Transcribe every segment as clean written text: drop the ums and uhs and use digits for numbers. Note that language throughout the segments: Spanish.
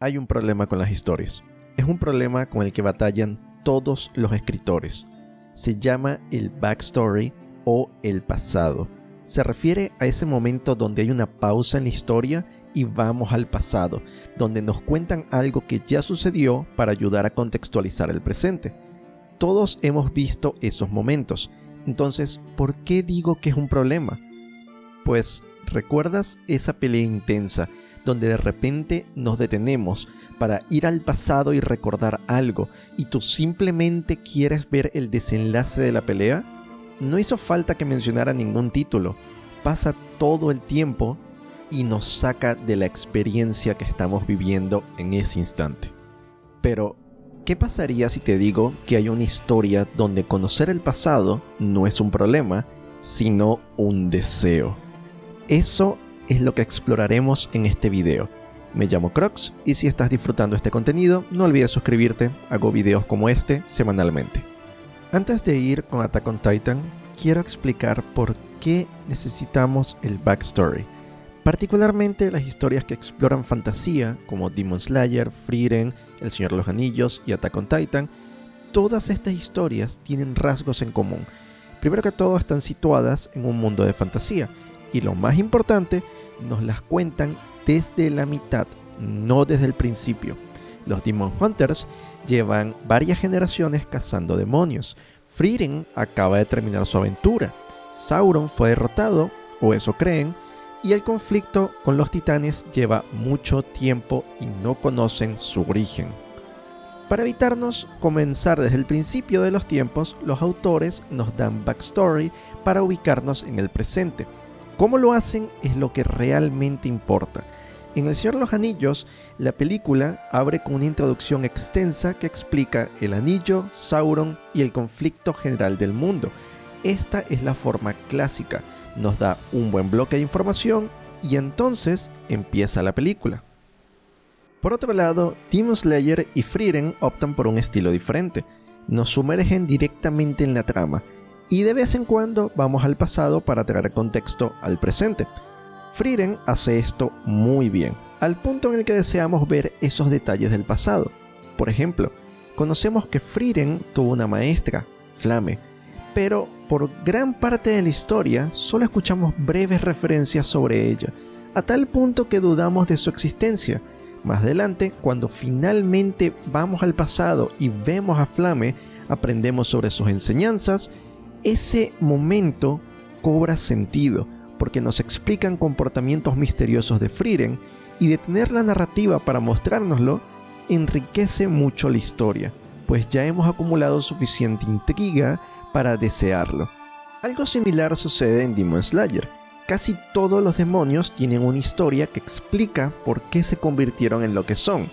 Hay un problema con las historias. Es un problema con el que batallan todos los escritores. Se llama el backstory o el pasado. Se refiere a ese momento donde hay una pausa en la historia y vamos al pasado, donde nos cuentan algo que ya sucedió para ayudar a contextualizar el presente. Todos hemos visto esos momentos. Entonces, ¿por qué digo que es un problema? Pues, ¿recuerdas esa pelea intensa donde de repente nos detenemos para ir al pasado y recordar algo y tú simplemente quieres ver el desenlace de la pelea? No hizo falta que mencionara ningún título. Pasa todo el tiempo y nos saca de la experiencia que estamos viviendo en ese instante. Pero, ¿qué pasaría si te digo que hay una historia donde conocer el pasado no es un problema, sino un deseo? Eso es lo que exploraremos en este video. Me llamo Crocs y si estás disfrutando este contenido, no olvides suscribirte, hago videos como este semanalmente. Antes de ir con Attack on Titan, quiero explicar por qué necesitamos el backstory. Particularmente las historias que exploran fantasía, como Demon Slayer, Frieren, El Señor de los Anillos y Attack on Titan, todas estas historias tienen rasgos en común. Primero que todo, están situadas en un mundo de fantasía, y lo más importante, nos las cuentan desde la mitad, no desde el principio. Los Demon Hunters llevan varias generaciones cazando demonios. Frieren acaba de terminar su aventura. Sauron fue derrotado, o eso creen, y el conflicto con los titanes lleva mucho tiempo y no conocen su origen. Para evitarnos comenzar desde el principio de los tiempos, los autores nos dan backstory para ubicarnos en el presente. Cómo lo hacen es lo que realmente importa. En El Señor de los Anillos, la película abre con una introducción extensa que explica el anillo, Sauron y el conflicto general del mundo. Esta es la forma clásica, nos da un buen bloque de información y entonces empieza la película. Por otro lado, Demon Slayer y Frieren optan por un estilo diferente. Nos sumergen directamente en la trama y de vez en cuando vamos al pasado para traer contexto al presente. Frieren hace esto muy bien, al punto en el que deseamos ver esos detalles del pasado. Por ejemplo, conocemos que Frieren tuvo una maestra, Flame, pero por gran parte de la historia solo escuchamos breves referencias sobre ella, a tal punto que dudamos de su existencia. Más adelante, cuando finalmente vamos al pasado y vemos a Flame, aprendemos sobre sus enseñanzas. Ese momento cobra sentido porque nos explican comportamientos misteriosos de Frieren y detener la narrativa para mostrárnoslo enriquece mucho la historia, pues ya hemos acumulado suficiente intriga para desearlo. Algo similar sucede en Demon Slayer. Casi todos los demonios tienen una historia que explica por qué se convirtieron en lo que son,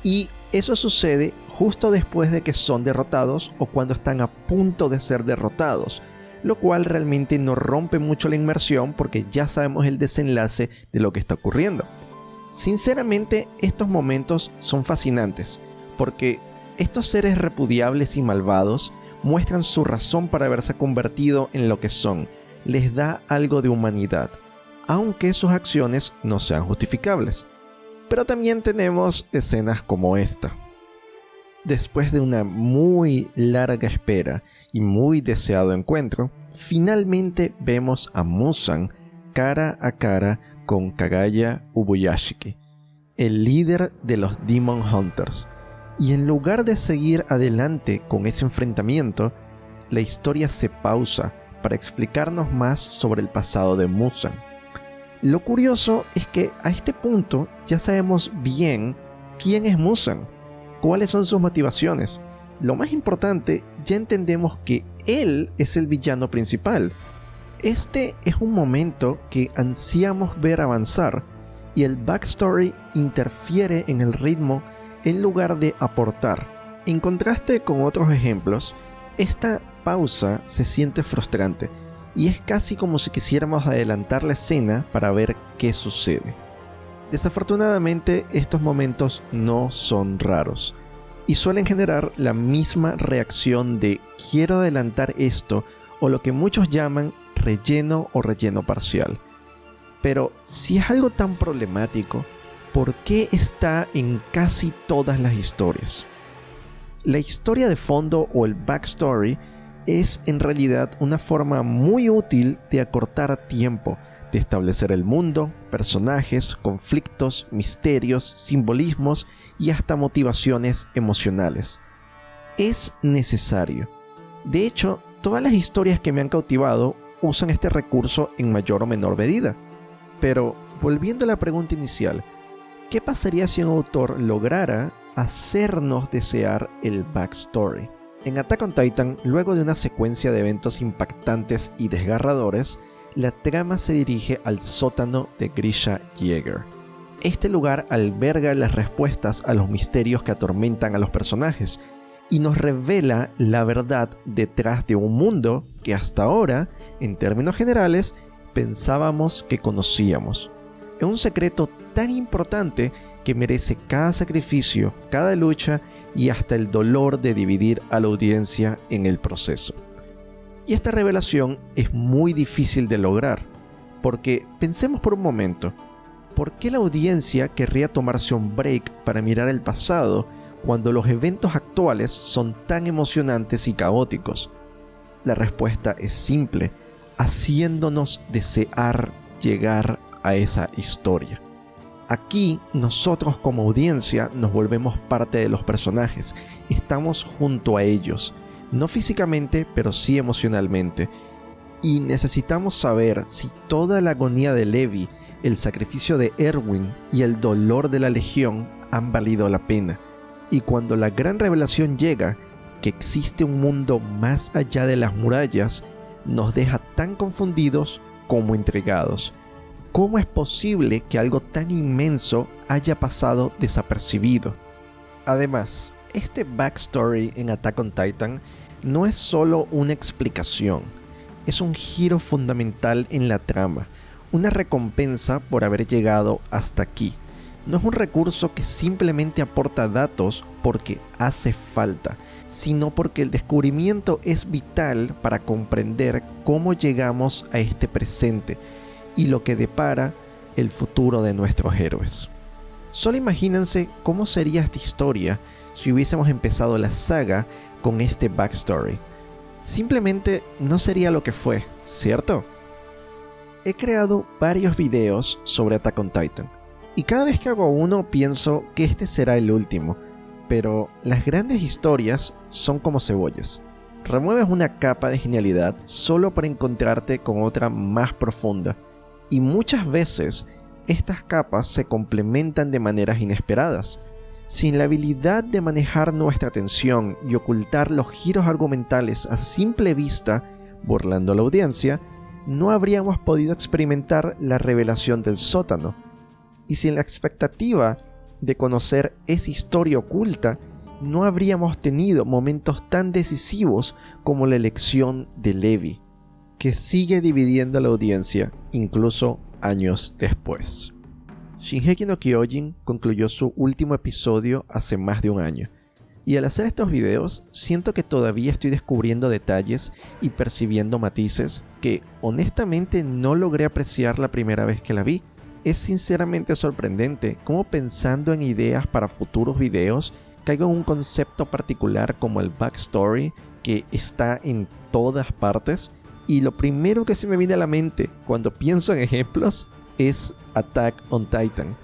y eso sucede justo después de que son derrotados o cuando están a punto de ser derrotados, lo cual realmente no rompe mucho la inmersión porque ya sabemos el desenlace de lo que está ocurriendo. Sinceramente, estos momentos son fascinantes, porque estos seres repudiables y malvados muestran su razón para haberse convertido en lo que son, les da algo de humanidad, aunque sus acciones no sean justificables. Pero también tenemos escenas como esta. Después de una muy larga espera y muy deseado encuentro, finalmente vemos a Muzan cara a cara con Kagaya Ubuyashiki, el líder de los Demon Hunters. Y en lugar de seguir adelante con ese enfrentamiento, la historia se pausa para explicarnos más sobre el pasado de Muzan. Lo curioso es que a este punto ya sabemos bien quién es Muzan, cuáles son sus motivaciones. Lo más importante, ya entendemos que él es el villano principal. Este es un momento que ansiamos ver avanzar y el backstory interfiere en el ritmo en lugar de aportar. En contraste con otros ejemplos, esta pausa se siente frustrante y es casi como si quisiéramos adelantar la escena para ver qué sucede. Desafortunadamente, estos momentos no son raros y suelen generar la misma reacción de quiero adelantar esto o lo que muchos llaman relleno o relleno parcial. Pero si es algo tan problemático, por qué está en casi todas las historias. La historia de fondo o el backstory es en realidad una forma muy útil de acortar tiempo, de establecer el mundo, personajes, conflictos, misterios, simbolismos y hasta motivaciones emocionales. Es necesario. De hecho, todas las historias que me han cautivado usan este recurso en mayor o menor medida. Pero, volviendo a la pregunta inicial, ¿qué pasaría si un autor lograra hacernos desear el backstory? En Attack on Titan, luego de una secuencia de eventos impactantes y desgarradores, la trama se dirige al sótano de Grisha Yeager. Este lugar alberga las respuestas a los misterios que atormentan a los personajes y nos revela la verdad detrás de un mundo que hasta ahora, en términos generales, pensábamos que conocíamos. Es un secreto tan importante que merece cada sacrificio, cada lucha y hasta el dolor de dividir a la audiencia en el proceso. Y esta revelación es muy difícil de lograr, porque pensemos por un momento, ¿por qué la audiencia querría tomarse un break para mirar el pasado cuando los eventos actuales son tan emocionantes y caóticos? La respuesta es simple, haciéndonos desear llegar a esa historia. Aquí, nosotros como audiencia nos volvemos parte de los personajes, estamos junto a ellos, no físicamente, pero sí emocionalmente, y necesitamos saber si toda la agonía de Levi, el sacrificio de Erwin y el dolor de la Legión han valido la pena. Y cuando la gran revelación llega, que existe un mundo más allá de las murallas, nos deja tan confundidos como intrigados. ¿Cómo es posible que algo tan inmenso haya pasado desapercibido? Además, este backstory en Attack on Titan no es solo una explicación, es un giro fundamental en la trama, una recompensa por haber llegado hasta aquí. No es un recurso que simplemente aporta datos porque hace falta, sino porque el descubrimiento es vital para comprender cómo llegamos a este presente y lo que depara el futuro de nuestros héroes. Solo imagínense cómo sería esta historia si hubiésemos empezado la saga con este backstory. Simplemente no sería lo que fue, ¿cierto? He creado varios videos sobre Attack on Titan, y cada vez que hago uno pienso que este será el último, pero las grandes historias son como cebollas. Remueves una capa de genialidad solo para encontrarte con otra más profunda, y muchas veces estas capas se complementan de maneras inesperadas. Sin la habilidad de manejar nuestra atención y ocultar los giros argumentales a simple vista, burlando a la audiencia, no habríamos podido experimentar la revelación del sótano. Y sin la expectativa de conocer esa historia oculta, no habríamos tenido momentos tan decisivos como la elección de Levi, que sigue dividiendo a la audiencia incluso años después. Shingeki no Kyojin concluyó su último episodio hace más de un año, y al hacer estos videos siento que todavía estoy descubriendo detalles y percibiendo matices que honestamente no logré apreciar la primera vez que la vi. Es sinceramente sorprendente cómo, pensando en ideas para futuros videos, caigo en un concepto particular como el backstory que está en todas partes, y lo primero que se me viene a la mente cuando pienso en ejemplos es Attack on Titan.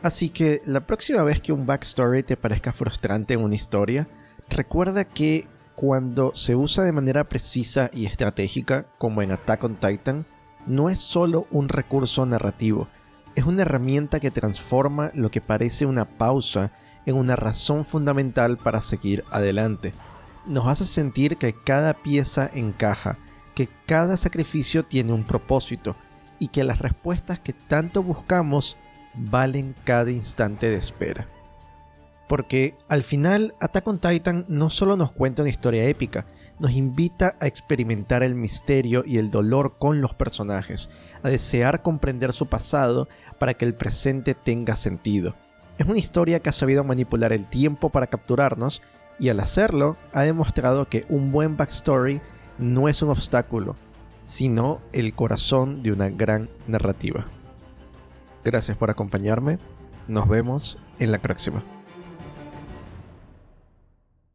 Así que la próxima vez que un backstory te parezca frustrante en una historia, recuerda que cuando se usa de manera precisa y estratégica, como en Attack on Titan, no es solo un recurso narrativo, es una herramienta que transforma lo que parece una pausa en una razón fundamental para seguir adelante. Nos hace sentir que cada pieza encaja, que cada sacrificio tiene un propósito, y que las respuestas que tanto buscamos valen cada instante de espera. Porque al final Attack on Titan no solo nos cuenta una historia épica, nos invita a experimentar el misterio y el dolor con los personajes, a desear comprender su pasado para que el presente tenga sentido. Es una historia que ha sabido manipular el tiempo para capturarnos, y al hacerlo ha demostrado que un buen backstory no es un obstáculo, sino el corazón de una gran narrativa. Gracias por acompañarme Nos vemos en la próxima.